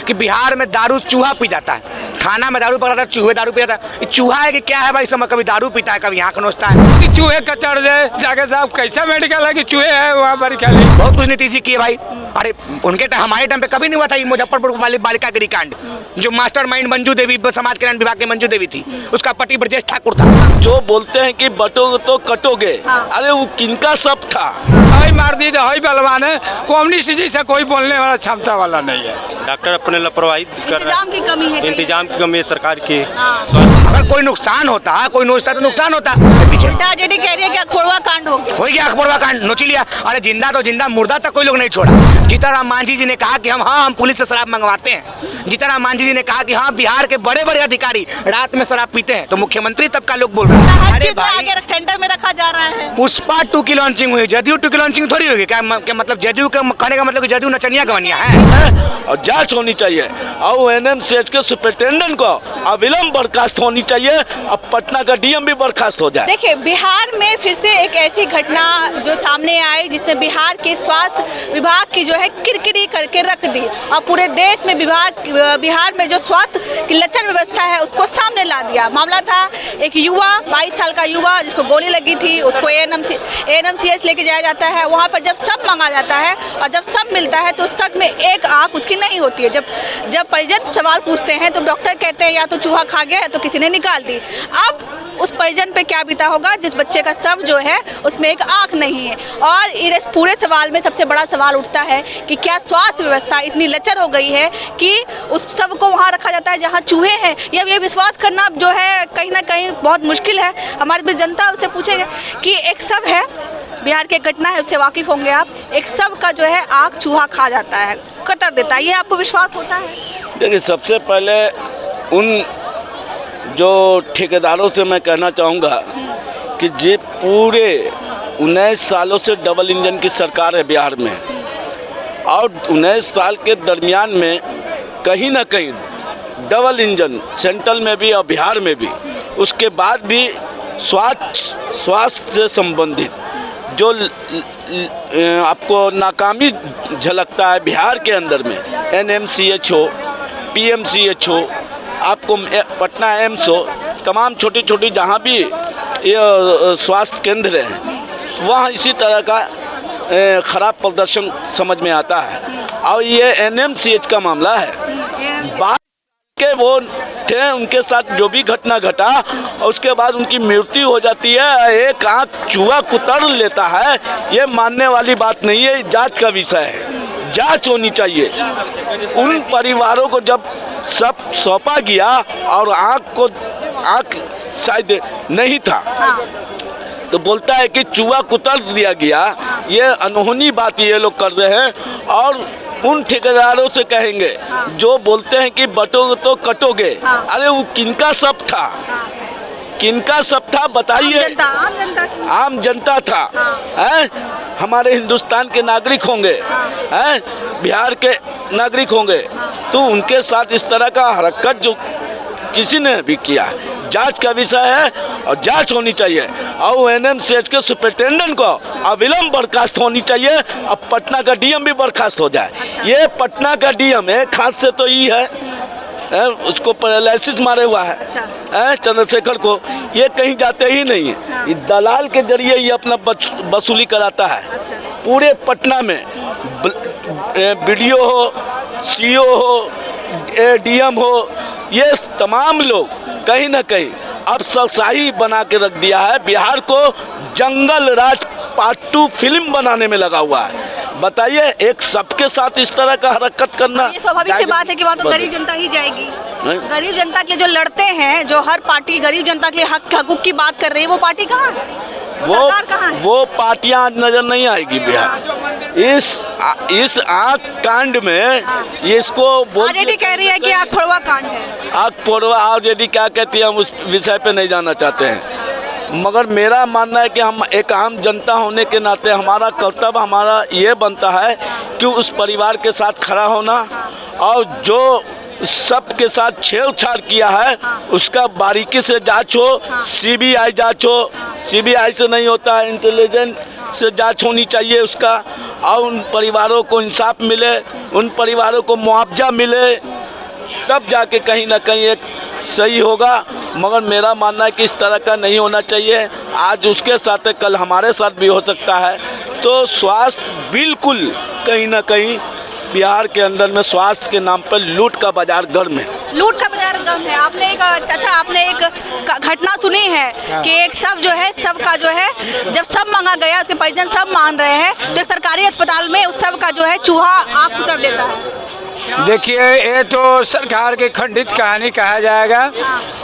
कि बिहार में दारू चूहा पी जाता है, खाना में दारू पकड़ता है, चूहे दारू पी जाता है। ये चूहा है कि क्या है भाई? समय कभी दारू पीता है, कभी आँख नोचता है। चूहे का चढ़ जाए जाके साहब, कैसा मेडिकल है कि चूहे है वहाँ पर खाली। बहुत कुछ नीतीश जी किए भाई। अरे उनके हमारे टाइम पे कभी नहीं हुआ था ये मुजफ्फरपुर वाली बालिका गिरी कांड। जो मास्टरमाइंड मंजू देवी, समाज कल्याण विभाग की मंजू देवी थी, उसका पति ब्रजेश ठाकुर था। जो बोलते हैं कि बटोगे तो कटोगे, अरे वो किनका सब था? हाई मार दी हाई बलवान है, कम्युनिस्ट जी से कोई बोलने वाला क्षमता वाला नहीं है। डॉक्टर अपने लापरवाही कर रहे इंतजाम की कमी है, हैं, इंतजाम की कमी है सरकार की। अगर कोई नुकसान होता, कोई नोचता तो नुकसान होता। उल्टा जेडी कह रही है कि अखोड़वा कांड हो गया। हो गया अखबारवा कांड, नोची लिया। अरे जिंदा तो जिंदा, मुर्दा तक कोई लोग नहीं छोड़ा। जीतनराम मांझी जी ने कहा कि हम पुलिस से शराब मंगवाते हैं। जीतनराम मांझी जी ने कहा कि हाँ, बिहार के बड़े बड़े अधिकारी रात में शराब पीते हैं। तो मुख्यमंत्री तब का लोग बोल रहे हैं अरे भाई आगे टेंडर में रखा जा रहा है। पुष्पा 2 की लॉन्चिंग हुई, जदयू 2 की लॉन्चिंग थोड़ी होगी क्या? मतलब जदयू का कहने का मतलब जदयू नचनिया गवनिया है। और जांच होनी चाहिए और एनएमसीएच के सुपरिटेंडेंट को अविलंब बर्खास्त होनी चाहिए। अब पटना का डीएम भी बर्खास्त हो जाए। देखिए, बिहार में फिर से एक ऐसी घटना जो सामने आई जिसने बिहार के स्वास्थ्य विभाग की जो है किरकिरी करके रख दी और पूरे देश में बिहार में जो स्वास्थ्य की लचर व्यवस्था है उसको सामने ला दिया। मामला था एक युवा, 22 साल का युवा जिसको गोली लगी थी, उसको एएनएमसीएच लेके जाया जाता है। वहाँ पर जब सब मांगा जाता है और जब सब मिलता है तो उस सब में एक आँख उसकी नहीं होती है। जब परिजन सवाल पूछते हैं तो डॉक्टर कहते हैं या तो चूहा खा गया है तो किसी ने निकाल दी। अब उस परिजन पे क्या बीता होगा जिस बच्चे का शव जो है उसमें एक आँख नहीं है। और इस पूरे सवाल में सबसे बड़ा सवाल उठता है कि क्या स्वास्थ्य व्यवस्था इतनी लचर हो गई है कि उस शव को वहाँ रखा जाता है जहाँ चूहे हैं। ये विश्वास करना जो है कहीं ना कहीं बहुत मुश्किल है। हमारी भी जनता उससे पूछेंगे कि एक शव है, बिहार की घटना है, उससे वाकिफ होंगे आप। एक शव का जो है आँख चूहा खा जाता है, कतर देता है, ये आपको विश्वास होता है? देखिए, सबसे पहले उन जो ठेकेदारों से मैं कहना चाहूँगा कि जे पूरे 19 सालों से डबल इंजन की सरकार है बिहार में और 19 साल के दरमियान में कहीं ना कहीं डबल इंजन सेंट्रल में भी और बिहार में भी, उसके बाद भी स्वास्थ्य से संबंधित जो आपको नाकामी झलकता है बिहार के अंदर में, एनएमसीएच हो, पीएमसीएच हो, आपको पटना एम्स हो, तमाम छोटी छोटी जहाँ भी ये स्वास्थ्य केंद्र हैं वहाँ इसी तरह का खराब प्रदर्शन समझ में आता है। और ये एनएमसीएच का मामला है। बात के वो थे, उनके साथ जो भी घटना घटा और उसके बाद उनकी मृत्यु हो जाती है, एक आँख चूहा कुतर लेता है, ये मानने वाली बात नहीं है। जांच का विषय है, जांच होनी चाहिए। उन परिवारों को जब सब सौंपा गया और आँख शायद नहीं था तो बोलता है कि चूहा कुतर दिया गया। ये अनहोनी बात ये लोग कर रहे हैं। और उन ठेकेदारों से कहेंगे जो बोलते हैं कि बटोगे तो कटोगे, अरे वो किनका सब था? किनका सब था बताइए? आम जनता था। हैं? हमारे हिंदुस्तान के नागरिक होंगे, हैं? बिहार के नागरिक होंगे, तो उनके साथ इस तरह का हरकत जो किसी ने भी किया, जांच का विषय है और जांच होनी चाहिए। और एनएमसीएच के सुपरिटेंडेंट को अविलंब बर्खास्त होनी चाहिए। अब पटना का डीएम भी बर्खास्त हो जाए। ये पटना का डीएम है, खास से तो ये है, उसको पैरालिसिस मारे हुआ है, चंद्रशेखर को, ये कहीं जाते ही नहीं है। ये दलाल के जरिए ये अपना वसूली कराता है। पूरे पटना में बीडीओ हो, सीओ हो, डीएम हो, ये तमाम लोग कहीं ना कहीं अब सरशाही बना के रख दिया है। बिहार को जंगल राज पार्ट 2 फिल्म बनाने में लगा हुआ है। बताइए, एक सबके साथ इस तरह का हरकत करना स्वाभाविक सी बात है कि वहाँ तो गरीब जनता ही जाएगी। गरीब जनता के लिए जो लड़ते हैं, जो हर पार्टी गरीब जनता के लिए हकूक की बात कर रही है, वो पार्टी कहाँ है? वो पार्टियां नजर नहीं आएगी बिहार। इस आँख कांड में ये इसको आरजेडी कह रही है कि आँख फोड़वा कांड है। आँख फोड़वा आरजेडी क्या कहती है, हम उस विषय पे नहीं जाना चाहते हैं। मगर मेरा मानना है कि हम एक आम जनता होने के नाते हमारा कर्तव्य हमारा ये बनता है कि उस परिवार के साथ खड़ा होना और जो सबके साथ छेड़छाड़ किया है उसका बारीकी से जांच हो, सीबीआई जांच हो। सीबीआई से नहीं होता है, इंटेलिजेंस से जांच होनी चाहिए उसका, और उन परिवारों को इंसाफ मिले, उन परिवारों को मुआवजा मिले। तब जाके कहीं ना कहीं एक सही होगा। मगर मेरा मानना है कि इस तरह का नहीं होना चाहिए। आज उसके साथ है, कल हमारे साथ भी हो सकता है। तो स्वास्थ्य बिल्कुल कहीं ना कहीं बिहार के अंदर में स्वास्थ्य के नाम पर लूट का बाजार गर्म है। लूट का बाजार गर्म है। आपने एक घटना सुनी है कि एक शव जो है, शव का जो है जब शव मांगा गया, उसके परिजन सब मान रहे हैं, तो एक सरकारी अस्पताल में उस शव का जो है चूहा आग उतर देता है। देखिए, ये तो सरकार की खंडित कहानी कहा जाएगा।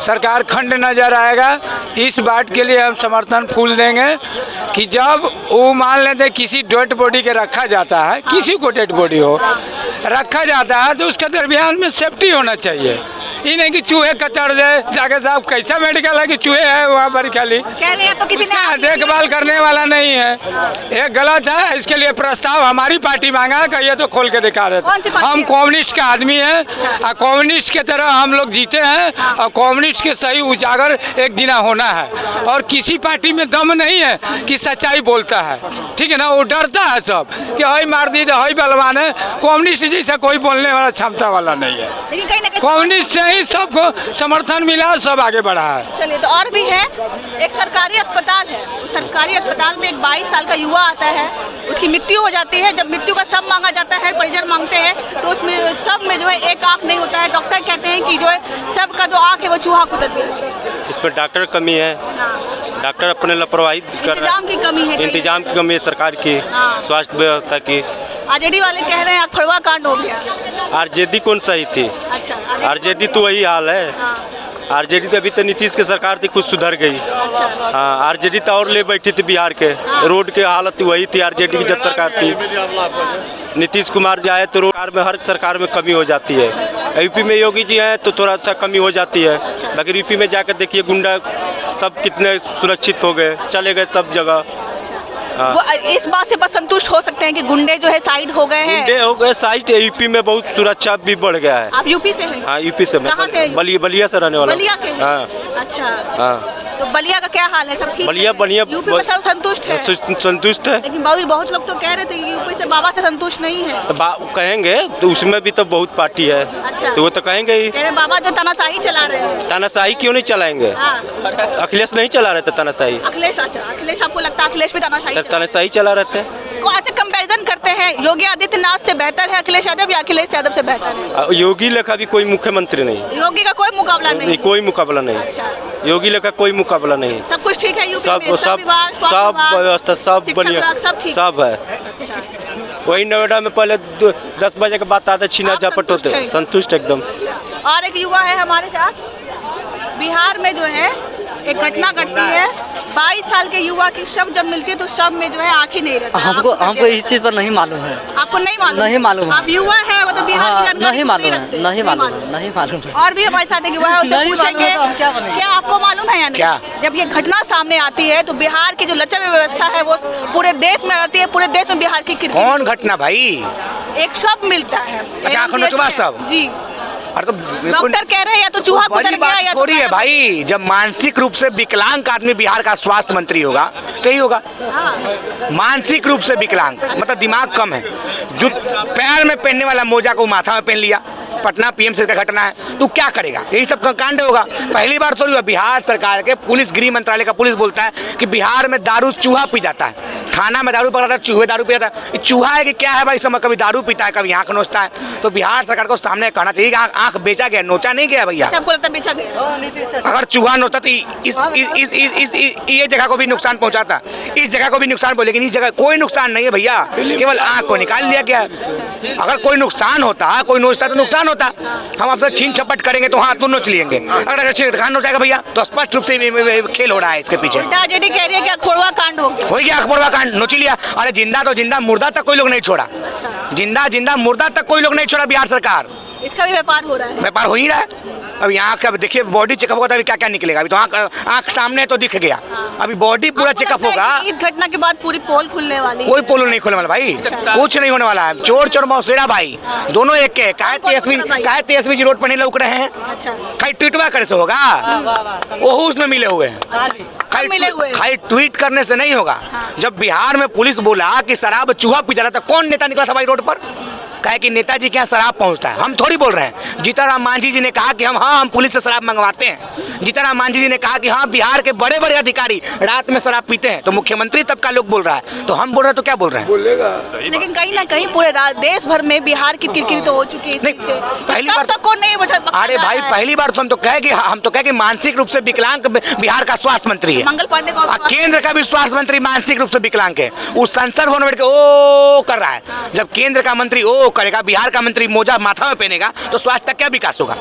सरकार खंड नजर आएगा। इस बात के लिए हम समर्थन फूल देंगे कि जब वो मान लेते किसी डेड बॉडी के रखा जाता है, किसी को डेड बॉडी हो रखा जाता है, तो उसके दरमियान में सेफ्टी होना चाहिए। ये नहीं कि चूहे कतर दे जाके साहब कैसा मेडिकल है कि चूहे है वहाँ पर खाली कह रहे हैं तो किसी ने देखभाल करने वाला नहीं है। ये गलत है। इसके लिए प्रस्ताव हमारी पार्टी मांगा, कहिए तो खोल के दिखा देते। हम कम्युनिस्ट का आदमी हैं और कम्युनिस्ट के तरह हम लोग जीते हैं और कम्युनिस्ट के सही उजागर एक दिन होना है। और किसी पार्टी में दम नहीं है कि सच्चाई बोलता है, ठीक है ना। वो डरता है सब कि हई मार दी हई बलवान है। कम्युनिस्ट जैसा कोई बोलने वाला क्षमता वाला नहीं है। कम्युनिस्ट से ही सबको समर्थन मिला, सब आगे बढ़ा है। चलिए, तो और भी है। एक सरकारी अस्पताल है, उस सरकारी अस्पताल में एक 22 साल का युवा आता है, उसकी मृत्यु हो जाती है। जब मृत्यु का शव मांगा जाता है, परिजन मांगते हैं, तो उसमें शव में जो है एक आंख नहीं होता है। डॉक्टर कहते हैं कि जो है शव का जो आंख है वो चूहा कुतर दिया है। इसमें डॉक्टर कमी है। डॉक्टर अपने लापरवाही कर रहे हैं। इंतजाम की कमी है। इंतजाम की कमी है सरकार की, स्वास्थ्य व्यवस्था की। आरजेडी वाले कह रहे हैं अखड़वा कांड हो गया। आरजेडी कौन सही थी? अच्छा, आरजेडी तो वही हाल है। आरजेडी तो अभी तो नीतीश के सरकार थी, कुछ सुधर गई। हाँ, आरजेडी तो और ले बैठी थी बिहार के। रोड के हालत वही थी आरजेडी की जब सरकार थी। नीतीश कुमार जाए तो रोड में हर सरकार में कमी हो जाती है। यूपी में योगी जी हैं तो थोड़ा सा कमी हो जाती है। बाकी यूपी में जाकर देखिए गुंडा सब कितने सुरक्षित हो गए, चले गए सब जगह। वो इस बात से बस संतुष्ट हो सकते हैं कि गुंडे जो है साइड हो गए हैं। गुंडे हो गए साइड। यूपी में बहुत सुरक्षा भी बढ़ गया है। आप यूपी से हैं? हाँ, यूपी से। कहाँ से? बलिया से रहने वाला। बलिया के? हाँ। अच्छा। हाँ, तो बलिया का क्या हाल है? सब ठीक बलिया है? बढ़िया। यूपी में सब संतुष्ट है? संतुष्ट है। लेकिन बहुत लोग तो कह रहे थे कि यूपी से बाबा से संतुष्ट नहीं है। तो कहेंगे तो उसमें भी तो बहुत पार्टी है। अच्छा। तो वो तो कहेंगे ही। कह रहे बाबा जो तानाशाही चला रहे हैं। तानाशाही क्यों नहीं चलाएंगे? अखिलेश नहीं चला रहे थे तानाशाही। अखिलेश? अच्छा, अखिलेश आपको लगता है अखिलेश भी तानाशाही चला रहे थे? अच्छा, कंपैरिजन करते हैं, योगी आदित्यनाथ से बेहतर है अखिलेश यादव या अखिलेश यादव से बेहतर है? योगी लेखा भी कोई मुख्यमंत्री नहीं। योगी का कोई मुकाबला नहीं? कोई मुकाबला नहीं। अच्छा। योगी लेखा कोई मुकाबला नहीं। सब कुछ ठीक है यूपी सब में? सब व्यवस्था सब बढ़िया, सब है। अच्छा। वही नोएडा में पहले 10 बजे के बाद आते छीना झपट होते। संतुष्ट एकदम। और एक युवा है हमारे साथ। बिहार में जो है एक घटना घटती है, 22 साल के युवा की शव जब मिलती है तो शव में जो है आँख ही नहीं रहती। हमको इस चीज पर नहीं मालूम है। आपको नहीं मालूम? नहीं मालूम। आप युवा है, मतलब बिहार की जानकारी नहीं मालूम है। नहीं मालूम है। और भी हमारे साथ एक युवा है, उससे पूछेंगे क्या आपको मालूम है या नहीं? क्या? जब ये घटना सामने आती है तो बिहार की जो लचर व्यवस्था है वो पूरे देश में आती है, पूरे देश में बिहार की कौन घटना भाई? एक शव मिलता है। अच्छा, आँखों में चुभा शव? जी। और तो डॉक्टर कह रहे हैं या तो चूहा कुतर गया या थोड़ी है भाई। जब मानसिक रूप से विकलांग आदमी बिहार का स्वास्थ्य मंत्री होगा तो यही होगा। मानसिक रूप से विकलांग मतलब दिमाग कम है, जो पैर में पहनने वाला मोजा को माथा में पहन लिया। पटना पीएमसी का घटना है, तो क्या करेगा? यही सब कांड होगा। पहली बार थोड़ी हुआ। बिहार सरकार के पुलिस, गृह मंत्रालय का पुलिस बोलता है कि बिहार में दारू चूहा पी जाता है। खाना में दारू पकड़ाता है, चूहे दारू पी जाता है। ये चूहा है कि क्या है भाई? समय कभी दारू पीता है, कभी आँख नोचता है। तो बिहार सरकार को सामने कहना चाहिए कि आँख बेचा गया, नोचा नहीं गया भैया। आपको लगता है बेचा गया? अगर चूहा नोचता तो ये जगह को भी नुकसान पहुंचाता, इस जगह को भी नुकसान पहुंचा, लेकिन इस जगह कोई नुकसान नहीं है भैया, केवल आँख को निकाल लिया गया। अगर कोई नुकसान होता, कोई नोचता तो नुकसान होता। हम आपसे छीन छपट करेंगे तो हाथ तो नोच लेंगे। अगर नुकसान हो जाएगा भैया तो स्पष्ट रूप से खेल हो रहा है इसके पीछे। आरजेडी कह रही है कि अखोड़वा कांड हो गया। अखोड़वा कांड नोच लिया। अरे जिंदा तो जिंदा, मुर्दा तक कोई लोग नहीं छोड़ा। जिंदा मुर्दा तक कोई लोग नहीं छोड़ा बिहार सरकार। इसका भी व्यापार हो रहा है। व्यापार हो ही रहा है। अभी आँख अब देखिए, बॉडी चेकअप होगा तो अभी क्या क्या निकलेगा। अभी तो आँख सामने तो दिख गया, अभी बॉडी पूरा चेकअप होगा। इस घटना के बाद पूरी पोल खुलने वाली है? कोई पोल नहीं खुलने वाला भाई, कुछ नहीं होने वाला है। चोर चोर मौसेरा भाई दोनों एक के। काहे तेजस्वी जी रोड पर नहीं लौक रहे हैं? खाली ट्वीटवा करे से होगा? वो उसमें मिले हुए हैं। खाली ट्वीट करने से नहीं होगा। जब बिहार में पुलिस बोला कि शराब चूहा पी जा रहा था, कौन नेता निकला था भाई रोड पर? कहे कि नेताजी के यहाँ शराब पहुंचता है। हम थोड़ी बोल रहे हैं। जीतनराम मांझी जी ने कहा कि हम पुलिस से शराब मंगवाते हैं। जीतनराम मांझी जी ने कहा कि हाँ, बिहार के बड़े बड़े अधिकारी रात में शराब पीते हैं। तो मुख्यमंत्री तब का लोग बोल रहा है, तो हम बोल रहे हैं तो क्या बोल रहे हैं? बोलेगा। लेकिन कहीं ना कहीं पूरे देश भर में बिहार की किरकिरी तो हो चुकी है। नहीं, पहली बार तक को नहीं अरे भाई, पहली बार तो हम तो कहे कि मानसिक रूप से विकलांग बिहार का स्वास्थ्य मंत्री है। मंगल पांडे को केंद्र का भी स्वास्थ्य मंत्री मानसिक रूप से विकलांग है। उस संसद भवन में बैठ के ओ कर रहा है। जब केंद्र का मंत्री ओ करेगा, बिहार का मंत्री मोजा माथा में पहनेगा, तो स्वास्थ्य का क्या विकास होगा?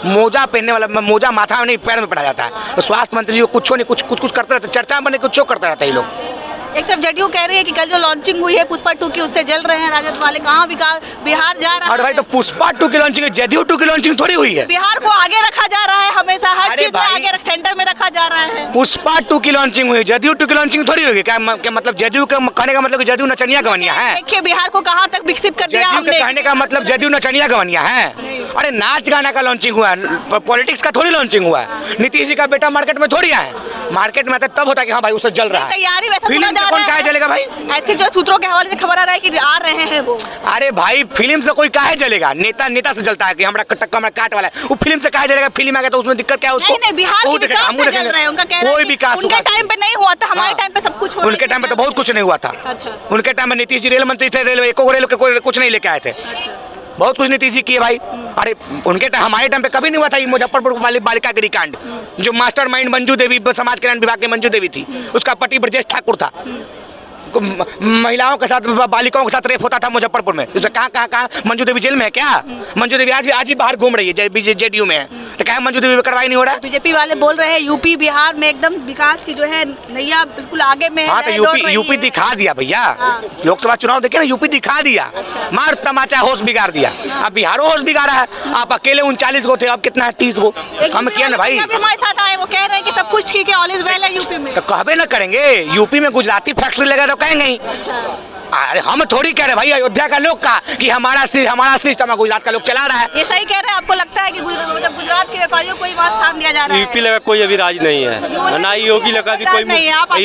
मोजा पहनने वाला, मोजा माथा में नहीं पैर में पहना जाता है। तो स्वास्थ्य मंत्री जो कुछ करते रहते, चर्चा बने कुछ करता रहता है ये लोग। एक तरफ जदयू कह रही है कि कल जो लॉन्चिंग हुई है पुष्पा 2 की, उससे जल रहे हैं राजद वाले। कहाँ विकास बिहार जा रहा है? और भाई, तो पुष्पा 2 की लॉन्चिंग, जदयू 2 की लॉन्चिंग थोड़ी हुई है। बिहार को आगे रखा जा रहा है, हमेशा हर अरे चीज में भाई, आगे सेंटर में रखा जा रहा है। पुष्पा 2 की लॉन्चिंग हुई, जदयू 2 की लॉन्चिंग थोड़ी होगी। क्या मतलब जदयू का कहने का मतलब जदयू नचनिया गवनिया है? देखिए बिहार को कहाँ तक विकसित कर दिया जदयू के हमने। कहने का मतलब जदयू नचनिया गवनिया है? अरे नाच गाना का लॉन्चिंग हुआ है, पॉलिटिक्स का थोड़ी लॉन्चिंग हुआ है। नीतीश जी का बेटा मार्केट में थोड़ी आए। मार्केट में आता तब होता है कि हाँ भाई उससे जल रहा है। तैयारी वैसा फिल्म सुना से जा कौन रहा काहे है। जलेगा भाई? ऐसे जो सूत्रों के हवाले से खबर आ रहा है कि आ रहे हैं वो। अरे भाई, फिल्म से कोई काहे जलेगा? नेता से जलता है कि हमारा काट वाला है। वो फिल्म से काहे जलेगा? फिल्म आ गया तो उसमें दिक्कत क्या है उसको? नहीं, बिहार वो के देखेगा, विकास हमू से जल देखेंगे। रहे हैं। उनका कहना है कोई कि विकास उनके टाइम पे नहीं हुआ था, हमारे टाइम पे सब कुछ हो रहा है। उनके टाइम पे तो बहुत कुछ नहीं हुआ था। अच्छा। उनके टाइम में नीतीश जी रेल मंत्री थे, रेलवे एको रेल के कोई कुछ नहीं लेके आए थे। बहुत कुछ नीतीश जी किए भाई। अरे उनके टाइम, हमारे टाइम पे कभी नहीं हुआ था ये मुजफ्फरपुर वाली बालिका गृह कांड। जो मास्टर माइंड मंजू देवी, समाज कल्याण विभाग के मंजू देवी थी, उसका पति ब्रजेश ठाकुर था। महिलाओं के साथ, बालिकाओं के साथ रेप होता था मुजफ्फरपुर में। कहाँ मंजू देवी जेल में है क्या? मंजू देवी आज भी बाहर घूम रही है, जेडीयू में है। तो क्या मंजू देवी कार्रवाई नहीं हो रहा? बीजेपी वाले बोल रहे हैं यूपी बिहार में एकदम विकास की जो है नैया बिल्कुल आगे में है। हाँ, तो यूपी दिखा दिया भैया। लोकसभा चुनाव देखे ना, यूपी दिखा दिया। मार तमाचा होश बिगाड़ दिया। अब बिहारो होश बिगाड़ा है। आप अकेले 39 गो थे, अब कितना है? 30 गो कम किया ना भाई। हमारे साथ आए, वो कह रहे हैं कि सब कुछ ठीक है, ऑल इज वेल है यूपी में। तो कहबे ना करेंगे। यूपी में गुजराती फैक्ट्री लगा तो कहेंगे ही। अरे हम थोड़ी कह रहे भाई, अयोध्या का लोग का कि हमारा सिस्टम गुजरात का लोग चला रहा है। ये सही कह रहे हैं। आपको लगता है कि गुजरात के व्यापारियों को ही वहाँ स्थान दिया जा रहा है? यूपी लगा कोई अभी राज नहीं है, ना ही योगी लगा कि कोई नहीं है। आप